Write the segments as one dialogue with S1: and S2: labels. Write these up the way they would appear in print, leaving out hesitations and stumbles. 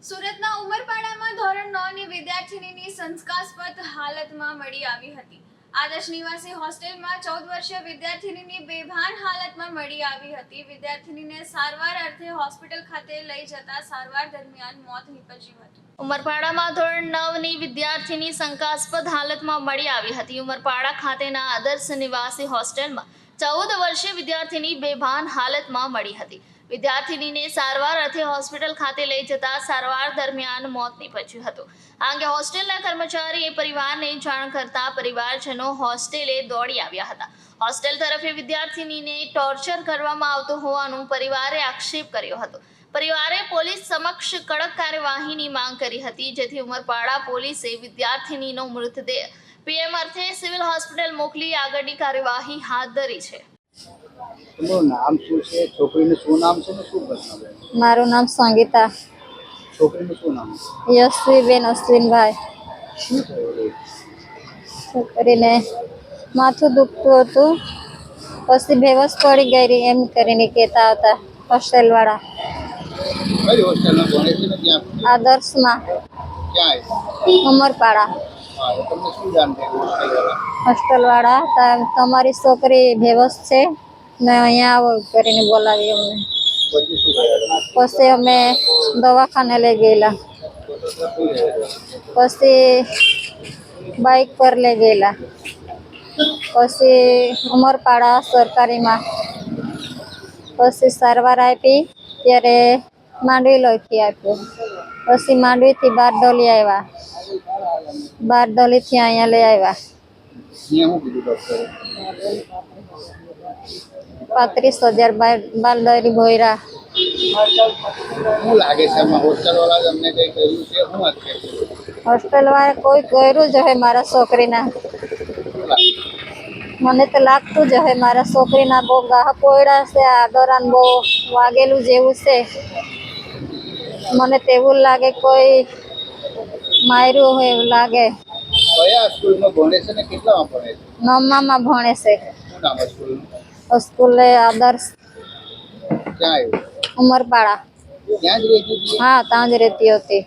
S1: સુરતના ઉમરપાડામાં ધોરણ 9 ની વિદ્યાર્થીનીની શંકાસ્પદ હાલતમાં મળી આવી હતી। આદર્શ નિવાસી હોસ્ટેલમાં 14 વર્ષીય વિદ્યાર્થીનીની બેભાન હાલતમાં મળી આવી હતી। વિદ્યાર્થીનીને સારવાર અર્થે હોસ્પિટલ ખાતે લઈ જતા સારવાર દરમિયાન મોત નીપજ્યું હતું। ઉમરપાડામાં ધોરણ 9 ની વિદ્યાર્થીની શંકાસ્પદ હાલતમાં મળી આવી હતી। ઉમરપાડા ખાતેના આદર્શ નિવાસી હોસ્ટેલમાં 14 વર્ષીય વિદ્યાર્થીની બેભાન હાલતમાં મળી હતી। વિદ્યાર્થીનીને સારવાર અર્થે હોસ્પિટલ ખાતે લઈ જતા સારવાર દરમિયાન મોત નીપજ્યું હતું। આ અંગે હોસ્ટેલના કર્મચારીએ પરિવારને જાણ કરતા પરિવારજનો હોસ્ટેલે દોડી આવ્યા હતા। હોસ્ટેલ તરફે વિદ્યાર્થીનીને ટોર્ચર કરવામાં આવતું હોવાનું પરિવારે આક્ષેપ કર્યો હતો। પરિવારે પોલીસ સમક્ષ કડક કાર્યવાહીની માંગ કરી હતી, જેથી ઉમરપાડા પોલીસે વિદ્યાર્થીનીનો મૃતદેહ પીએમ અર્થે સિવિલ હોસ્પિટલ મોકલી આગળની કાર્યવાહી હાથ ધરી છે।
S2: તમારું નામ શું છે? છોકરીનું શું નામ છે ને શું ઘટના બની?
S3: મારું નામ સંગીતા।
S2: છોકરીનું શું નામ છે?
S3: યશવીબેન અશ્વિનભાઈ।
S2: શું થયું?
S3: છોકરીને માથું દુખતું હતું, પછી બેવસ પડી ગઈ એમ કરીને કહેતા હતા હોસ્ટેલવાળા।
S2: કઈ હોસ્ટેલમાં ભણે છે ને ત્યાં?
S3: આદર્શમાં
S2: ક્યાં આવ્યું?
S3: ઉમરપાડા
S2: હા, તો તમને શું જાણ થઈ હોસ્ટેલવાળા?
S3: હોસ્ટેલવાળા તમારી છોકરી બેવસ છે ને અહીંયા આવો કરીને બોલાવી અમને।
S2: પછી શું કર્યા?
S3: પછી અમે દવાખાને લઈ ગયેલા, પછી બાઇક પર લઈ ગયેલા, પછી ઉમરપાડા સરકારીમાં પછી સારવાર આપી, ત્યારે માંડવી લોહીથી આપ્યું, પછી માંડવીથી બારડોલી આવ્યા, બારડોલીથી અહીંયા લઈ આવ્યા।
S2: અહીંયા શું કીધું ડૉક્ટરે?
S3: 35,000 બારડોલી ભોયરા।
S2: શું લાગે છે આમાં હોસ્ટેલવાળા તમને કંઈ કહ્યું છે? શું વાત છે?
S3: હોસ્ટેલવાળા કોઈ કર્યું જ હે મારા છોકરીના। મને તો લાગતું જ હે મારા છોકરીના બહુ ગાહ પોયડા છે, આદોરાન બહુ વાગેલું જેવું છે। મને તેવું લાગે કોઈ માર્યું હોય એવું લાગે।
S2: કયા સ્કૂલમાં ભણે છે ને કેટલામાં ભણે છે?
S3: 9માં ભણે છે।
S2: શું નામ છે સ્કૂલનું?
S3: સ્કૂલે આદર્શ
S2: ક્યાં આવ્યું?
S3: ઉમરપાડા।
S2: ત્યાં જ રહેતી હતી?
S3: હા, ત્યાં જ રહેતી હતી।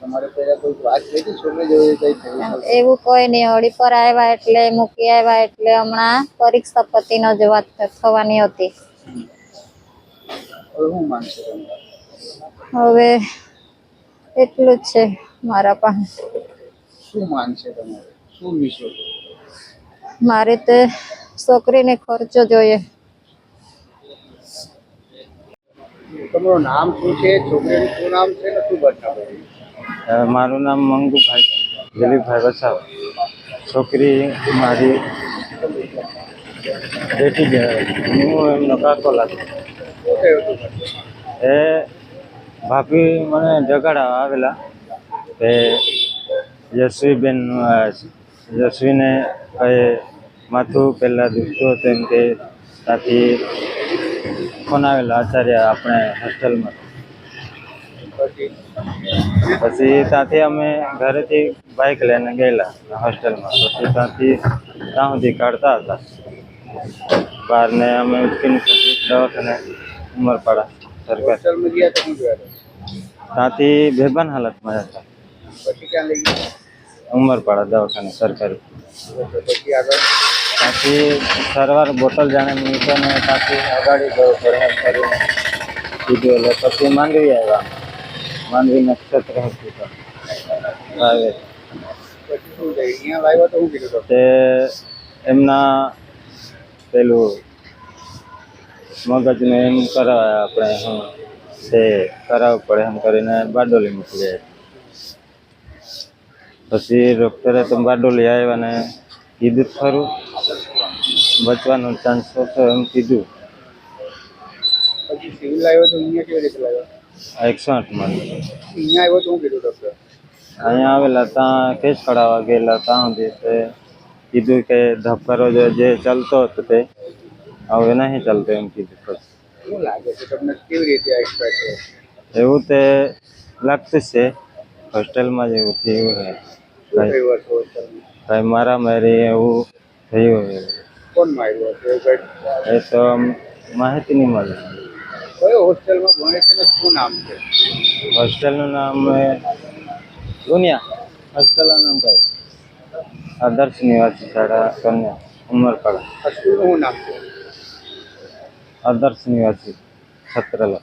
S2: તમારે પહેલા કોઈ વાત થઈ હતી છોકરી જેવું કંઈ થયું?
S3: એવું કોઈ નહીં, હોળી પર આવ્યા એટલે મૂકી આવ્યા એટલે હમણાં પરીક્ષા પતિનો જ વાત થવાની હતી।
S2: હવે શું માનશે તમે?
S3: હવે એટલું જ છે મારા પાસે।
S2: શું માનશે તમારે? શું વિષય?
S3: મારે તો છોકરીને ખર્ચો જોઈએ।
S2: તમારું નામ શું છે? છોકરીનું શું નામ છે ને શું ઘટના બની?
S4: મારું નામ મંગુભાઈ દિલીપભાઈ વસાવા। છોકરી મારી બેટી જ, હું એમનો કાકો લાગુ।
S2: શું થયું હતું ઘટના?
S4: એ ભાભી મને જગાડવા આવેલા તે યશવીબેન, યશવીને કંઈ માથું પહેલાં દુખતું હતું એમ કે ત્યાંથી ફોન આવેલા આચાર્ય આપણે હોસ્ટેલમાં। પછી ત્યાંથી અમે ઘરેથી બાઇક લઈને ગયેલા હોસ્ટેલમાં। પછી ત્યાંથી ત્યાં સુધી કાઢતા હતા બહારને અમે ઉચકીને દવાખાને ઉમરપાડા સરકાર
S2: હોસ્ટેલમાં ગયા તો શું જોયા તમે?
S4: ત્યાંથી બેભાન હાલતમાં હતા
S2: પછી ક્યાં લઈ ગયા?
S4: ઉમરપાડા દવાખાને સરકારી।
S2: પછી આગળ?
S4: ત્યાંથી સારવાર બોટલ જાણે મૂક્યો ને ત્યાંથી અગાડી જવું પડે એમ કરીને કીધું, એટલે પછી માંડવી આવ્યા। માંડવી નક્ષત્ર હોસ્પિટલ પ્રાઇવેટ।
S2: પછી શું થયું? અહીંયા લાવ્યા તો શું કીધું ડૉક્ટર?
S4: તે એમના પેલું મગજને એમ કરાવે આપણે શું તે કરાવવું પડે એમ કરીને બારડોલી મોકલી આવ્યા। પછી ડૉક્ટરે તો બારડોલી આવ્યા ને કીધું ખરું બચવાનો ચાન્સ ઓછો એમ કીધું।
S2: પછી સિવિલ લાવ્યો તો અહીંયા કેવી રીતે લાવ્યો?
S4: 108માં
S2: અહીંયા આવ્યો તો શું કીધું ડૉક્ટર?
S4: અહીંયા આવેલા ત્યાં કેસ કઢાવવા ગયેલા ત્યાં સુધી તે કીધું કે ધબકારો જે ચાલતો હતો તે હવે નહીં ચાલતો એમ કીધું। પછી
S2: શું લાગે છે તમને? કેવી રીતે આ એક્સપાયર થયો?
S4: એવું તે લાગતું જ છે હોસ્ટેલમાં જ એવું થયું છે।
S2: શું થયું હતું હોસ્ટેલમાં?
S4: કાંઈ મારામારી એવું થયું હોય
S2: કોણ માર્યું હતું એવું કંઈ?
S4: એ તો માહિતી નહીં મળે।
S2: કયો હોસ્ટેલમાં ભણે છે ને શું નામ છે?
S4: હોસ્ટેલનું નામ દુનિયા હોસ્ટેલનું નામ કયું? આદર્શ નિવાસી શાળા કન્યા ઉમરપાડા.
S2: આ સ્કૂલનું શું નામ છે?
S4: આદર્શ નિવાસી છત્રલા.